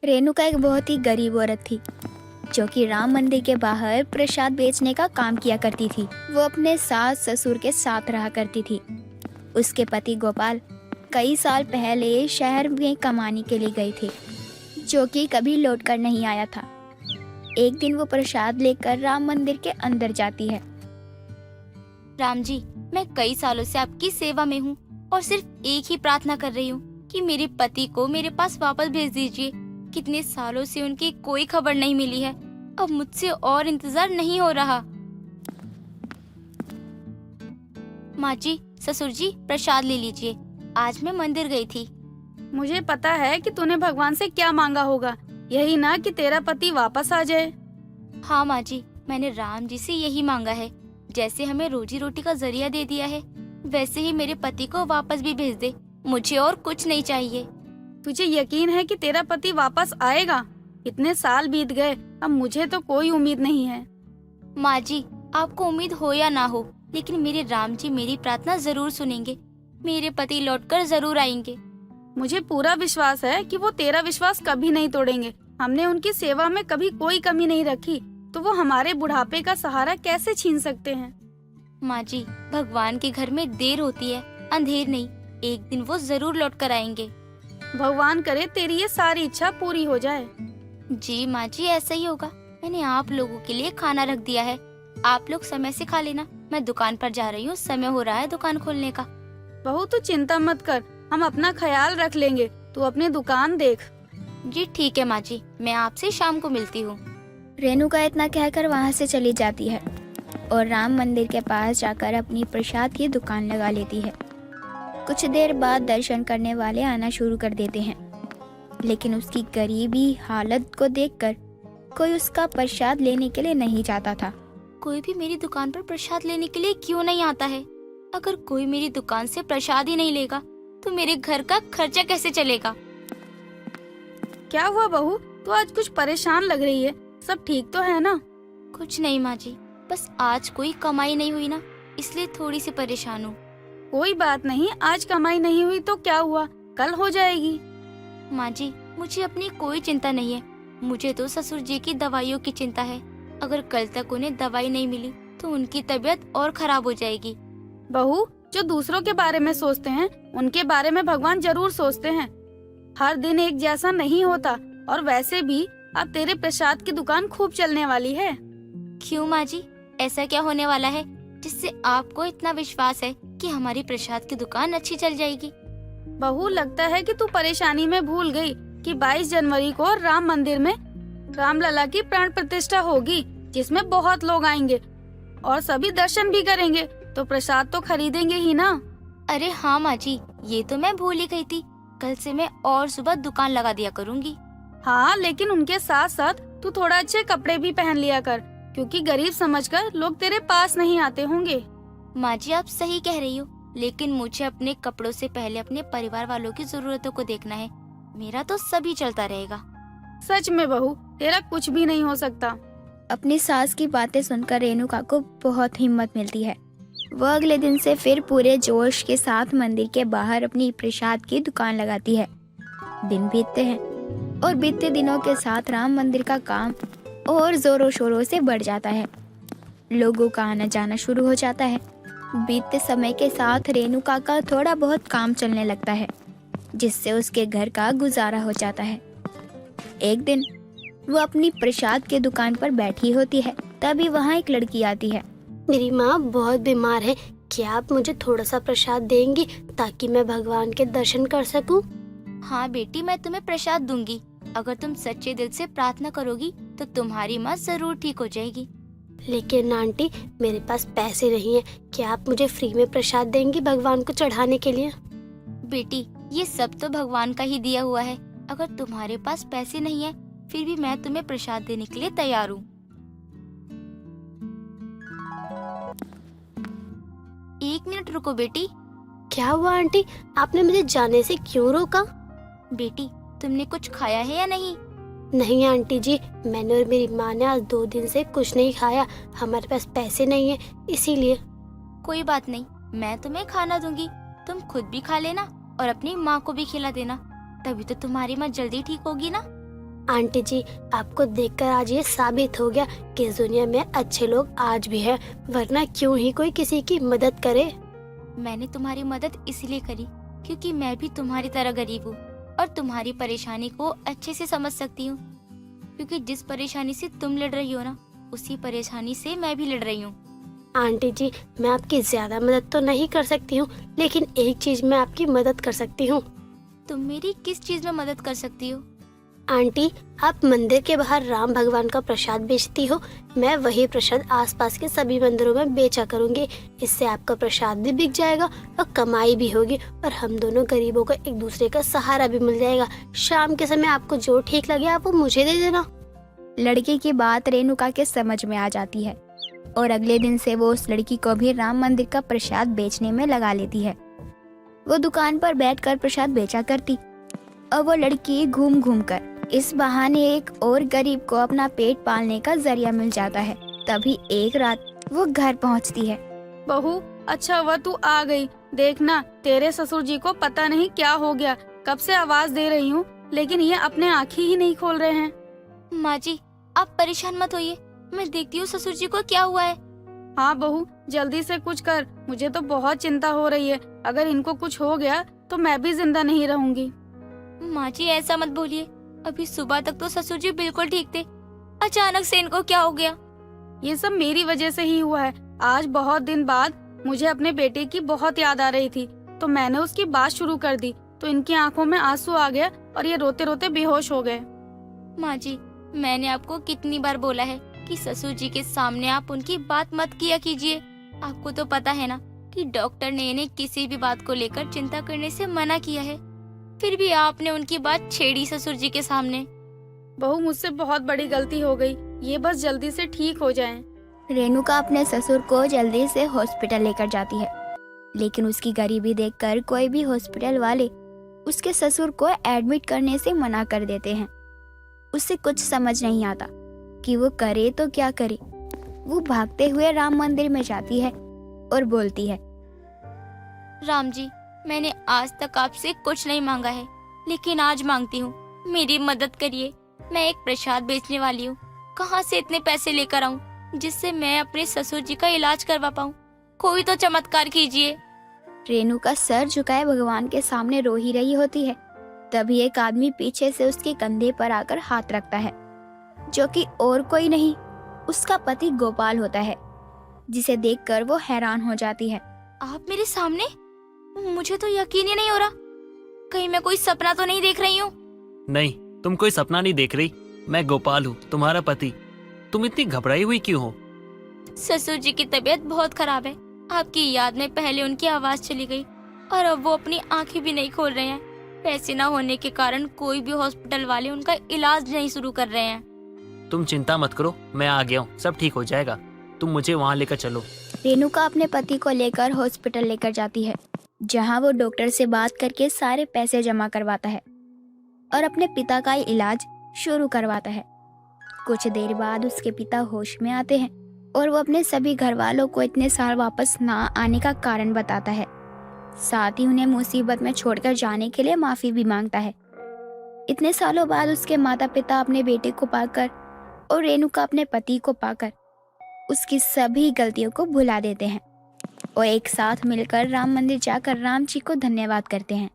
रेणुका एक बहुत ही गरीब औरत थी जो कि राम मंदिर के बाहर प्रसाद बेचने का काम किया करती थी। वो अपने सास ससुर के साथ रहा करती थी। उसके पति गोपाल कई साल पहले शहर में कमाने के लिए गए थे, जो कि कभी लौट कर नहीं आया था। एक दिन वो प्रसाद लेकर राम मंदिर के अंदर जाती है। राम जी, मैं कई सालों से आपकी सेवा में हूँ और सिर्फ एक ही प्रार्थना कर रही हूँ कि मेरे पति को मेरे पास वापस भेज दीजिए। कितने सालों से उनकी कोई खबर नहीं मिली है। अब मुझसे और इंतजार नहीं हो रहा। माँ जी, ससुर जी, प्रसाद ले लीजिए। आज मैं मंदिर गई थी। मुझे पता है कि तूने भगवान से क्या मांगा होगा, यही ना कि तेरा पति वापस आ जाए। हाँ माँ जी, मैंने राम जी से यही मांगा है। जैसे हमें रोजी रोटी का जरिया दे दिया है, वैसे ही मेरे पति को वापस भी भेज दे। मुझे और कुछ नहीं चाहिए। तुझे यकीन है कि तेरा पति वापस आएगा? इतने साल बीत गए, अब मुझे तो कोई उम्मीद नहीं है। माँ जी, आपको उम्मीद हो या ना हो, लेकिन मेरे राम जी मेरी प्रार्थना जरूर सुनेंगे। मेरे पति लौटकर जरूर आएंगे। मुझे पूरा विश्वास है कि वो तेरा विश्वास कभी नहीं तोड़ेंगे। हमने उनकी सेवा में कभी कोई कमी नहीं रखी, तो वो हमारे बुढ़ापे का सहारा कैसे छीन सकते हैं? माँ जी, भगवान के घर में देर होती है, अंधेर नहीं। एक दिन वो जरूर लौट कर आएंगे। भगवान करे तेरी ये सारी इच्छा पूरी हो जाए। जी माँ जी, ऐसा ही होगा। मैंने आप लोगों के लिए खाना रख दिया है, आप लोग समय से खा लेना। मैं दुकान पर जा रही हूँ, समय हो रहा है दुकान खोलने का। बहू तू चिंता मत कर, हम अपना ख्याल रख लेंगे। तू अपनी दुकान देख। जी ठीक है माँ जी, मैं आपसे शाम को मिलती हूँ। रेणुका इतना कहकर वहाँ से चली जाती है और राम मंदिर के पास जाकर अपनी प्रसाद की दुकान लगा लेती है। कुछ देर बाद दर्शन करने वाले आना शुरू कर देते हैं, लेकिन उसकी गरीबी हालत को देखकर कोई उसका प्रसाद लेने के लिए नहीं जाता था। कोई भी मेरी दुकान पर प्रसाद लेने के लिए क्यों नहीं आता है? अगर कोई मेरी दुकान से प्रसाद ही नहीं लेगा तो मेरे घर का खर्चा कैसे चलेगा? क्या हुआ बहू, तू आज कुछ परेशान लग रही है? सब ठीक तो है ना? कुछ नहीं माँ जी, बस आज कोई कमाई नहीं हुई ना, इसलिए थोड़ी सी परेशान हूँ। कोई बात नहीं, आज कमाई नहीं हुई तो क्या हुआ, कल हो जाएगी। माँ जी, मुझे अपनी कोई चिंता नहीं है। मुझे तो ससुर जी की दवाइयों की चिंता है। अगर कल तक उन्हें दवाई नहीं मिली तो उनकी तबीयत और खराब हो जाएगी। बहू, जो दूसरों के बारे में सोचते हैं उनके बारे में भगवान जरूर सोचते हैं। हर दिन एक जैसा नहीं होता, और वैसे भी अब तेरे प्रसाद की दुकान खूब चलने वाली है। क्यों माँ जी, ऐसा क्या होने वाला है जिससे आपको इतना विश्वास है कि हमारी प्रसाद की दुकान अच्छी चल जाएगी? बहू, लगता है कि तू परेशानी में भूल गई कि 22 जनवरी को राम मंदिर में रामलला की प्राण प्रतिष्ठा होगी, जिसमें बहुत लोग आएंगे और सभी दर्शन भी करेंगे, तो प्रसाद तो खरीदेंगे ही ना। अरे हाँ माँ जी, ये तो मैं भूल ही गई थी। कल से मैं और सुबह दुकान लगा दिया करूँगी। हाँ, लेकिन उनके साथ साथ तू थोड़ा अच्छे कपड़े भी पहन लिया कर, क्योंकि गरीब समझकर लोग तेरे पास नहीं आते होंगे। माँ जी, आप सही कह रही हो, लेकिन मुझे अपने कपड़ों से पहले अपने परिवार वालों की जरूरतों को देखना है। मेरा तो सभी चलता रहेगा। सच में बहू, तेरा कुछ भी नहीं हो सकता। अपनी सास की बातें सुनकर रेणुका को बहुत हिम्मत मिलती है। वह अगले दिन से फिर पूरे जोश के साथ मंदिर के बाहर अपनी प्रसाद की दुकान लगाती है। दिन बीतते हैं और बीतते दिनों के साथ राम मंदिर का काम और जोरों शोरों से बढ़ जाता है। लोगों का आना जाना शुरू हो जाता है। बीतते समय के साथ रेणुका का थोड़ा बहुत काम चलने लगता है, जिससे उसके घर का गुजारा हो जाता है। एक दिन वो अपनी प्रसाद की दुकान पर बैठी होती है, तभी वहाँ एक लड़की आती है। मेरी माँ बहुत बीमार है, क्या आप मुझे थोड़ा सा प्रसाद देंगी ताकि मैं भगवान के दर्शन कर सकूं? हाँ बेटी, मैं तुम्हें प्रसाद दूंगी। अगर तुम सच्चे दिल से प्रार्थना करोगी तो तुम्हारी माँ जरूर ठीक हो जाएगी। लेकिन आंटी, मेरे पास पैसे नहीं है, क्या आप मुझे फ्री में प्रसाद देंगी भगवान को चढ़ाने के लिए? बेटी, ये सब तो भगवान का ही दिया हुआ है। अगर तुम्हारे पास पैसे नहीं है, फिर भी मैं तुम्हें प्रसाद देने के लिए तैयार हूँ। एक मिनट रुको बेटी। क्या हुआ आंटी, आपने मुझे जाने से क्यों रोका? बेटी, तुमने कुछ खाया है या नहीं? नहीं आंटी जी, मैंने और मेरी माँ ने आज 2 दिन से कुछ नहीं खाया। हमारे पास पैसे नहीं है, इसीलिए। कोई बात नहीं, मैं तुम्हें खाना दूंगी। तुम खुद भी खा लेना और अपनी माँ को भी खिला देना, तभी तो तुम्हारी माँ जल्दी ठीक होगी ना। आंटी जी, आपको देखकर आज ये साबित हो गया कि इस दुनिया में अच्छे लोग आज भी हैं, वरना क्यों ही कोई किसी की मदद करे। मैंने तुम्हारी मदद इसलिए करी क्योंकि मैं भी तुम्हारी तरह गरीब हूँ और तुम्हारी परेशानी को अच्छे से समझ सकती हूँ। क्योंकि जिस परेशानी से तुम लड़ रही हो ना, उसी परेशानी से मैं भी लड़ रही हूँ। आंटी जी, मैं आपकी ज्यादा मदद तो नहीं कर सकती हूँ, लेकिन एक चीज मैं आपकी मदद कर सकती हूँ। तुम मेरी किस चीज में मदद कर सकती हो? आंटी, आप मंदिर के बाहर राम भगवान का प्रसाद बेचती हो, मैं वही प्रसाद आसपास के सभी मंदिरों में बेचा करूंगी। इससे आपका प्रसाद भी बिक जाएगा और कमाई भी होगी, और हम दोनों गरीबों को एक दूसरे का सहारा भी मिल जाएगा। शाम के समय आपको जो ठीक लगे आप वो मुझे दे देना। लड़की की बात रेणुका के समझ में आ जाती है और अगले दिन से वो उस लड़की को भी राम मंदिर का प्रसाद बेचने में लगा लेती है। वो दुकान पर बैठकर प्रसाद बेचा करती और वो लड़की घूम घूम कर इस बहाने एक और गरीब को अपना पेट पालने का जरिया मिल जाता है। तभी एक रात वो घर पहुंचती है। बहू, अच्छा हुआ तू आ गई। देखना, तेरे ससुर जी को पता नहीं क्या हो गया। कब से आवाज दे रही हूँ, लेकिन ये अपने आँखें ही नहीं खोल रहे हैं। माँ जी, आप परेशान मत होइए, मैं देखती हूँ ससुर जी को क्या हुआ है। हाँ बहू, जल्दी से कुछ कर, मुझे तो बहुत चिंता हो रही है। अगर इनको कुछ हो गया तो मैं भी जिंदा नहीं रहूंगी। माँ जी, ऐसा मत बोलिए, अभी सुबह तक तो ससुर जी बिल्कुल ठीक थे, अचानक से इनको क्या हो गया? ये सब मेरी वजह से ही हुआ है। आज बहुत दिन बाद मुझे अपने बेटे की बहुत याद आ रही थी, तो मैंने उसकी बात शुरू कर दी, तो इनकी आंखों में आंसू आ गया और ये रोते रोते बेहोश हो गए। माँ जी, मैंने आपको कितनी बार बोला है कि ससुर जी के सामने आप उनकी बात मत किया कीजिए। आपको तो पता है ना कि डॉक्टर ने इन्हें किसी भी बात को लेकर चिंता करने से मना किया है, फिर भी आपने उनकी बात छेड़ी ससुर जी के सामने। बहू, मुझसे बहुत बड़ी गलती हो गई, ये बस जल्दी से ठीक हो जाएं। रेणुका अपने ससुर को जल्दी से हॉस्पिटल लेकर जाती है, लेकिन उसकी गरीबी देखकर कोई भी हॉस्पिटल वाले उसके ससुर को एडमिट करने से मना कर देते हैं। उसे कुछ समझ नहीं आता कि वो करे तो क्या करे। वो भागते हुए राम मंदिर में जाती है और बोलती है, राम जी, मैंने आज तक आपसे कुछ नहीं मांगा है, लेकिन आज मांगती हूँ, मेरी मदद करिए। मैं एक प्रसाद बेचने वाली हूँ, कहाँ से इतने पैसे लेकर आऊँ जिससे मैं अपने ससुर जी का इलाज करवा पाऊँ? कोई तो चमत्कार कीजिए। रेणुका सर झुकाए भगवान के सामने रो ही रही होती है। तभी एक आदमी पीछे से उसके कंधे पर आकर हाथ रखता है, जो कि और कोई नहीं उसका पति गोपाल होता है, जिसे देखकर वो हैरान हो जाती है। आप मेरे सामने? मुझे तो यकीन ही नहीं हो रहा, कहीं मैं कोई सपना तो नहीं देख रही हूँ? नहीं, तुम कोई सपना नहीं देख रही, मैं गोपाल हूँ, तुम्हारा पति। तुम इतनी घबराई हुई क्यों हो? ससुर जी की तबीयत बहुत खराब है, आपकी याद में पहले उनकी आवाज चली गई और अब वो अपनी आंखें भी नहीं खोल रहे हैं। पैसे न होने के कारण कोई भी हॉस्पिटल वाले उनका इलाज नहीं शुरू कर रहे हैं। तुम चिंता मत करो, मैं आ गया हूँ, सब ठीक हो जाएगा। तुम मुझे वहाँ लेकर चलो। रेणुका अपने पति को लेकर हॉस्पिटल लेकर जाती है, जहां वो डॉक्टर से बात करके सारे पैसे जमा करवाता है और अपने पिता का इलाज शुरू करवाता है। कुछ देर बाद उसके पिता होश में आते हैं और वो अपने सभी घर वालों को इतने साल वापस ना आने का कारण बताता है। साथ ही उन्हें मुसीबत में छोड़कर जाने के लिए माफी भी मांगता है। इतने सालों बाद उसके माता पिता अपने बेटे को पाकर और रेणुका अपने पति को पाकर उसकी सभी गलतियों को भुला देते हैं और एक साथ मिलकर राम मंदिर जाकर राम जी को धन्यवाद करते हैं।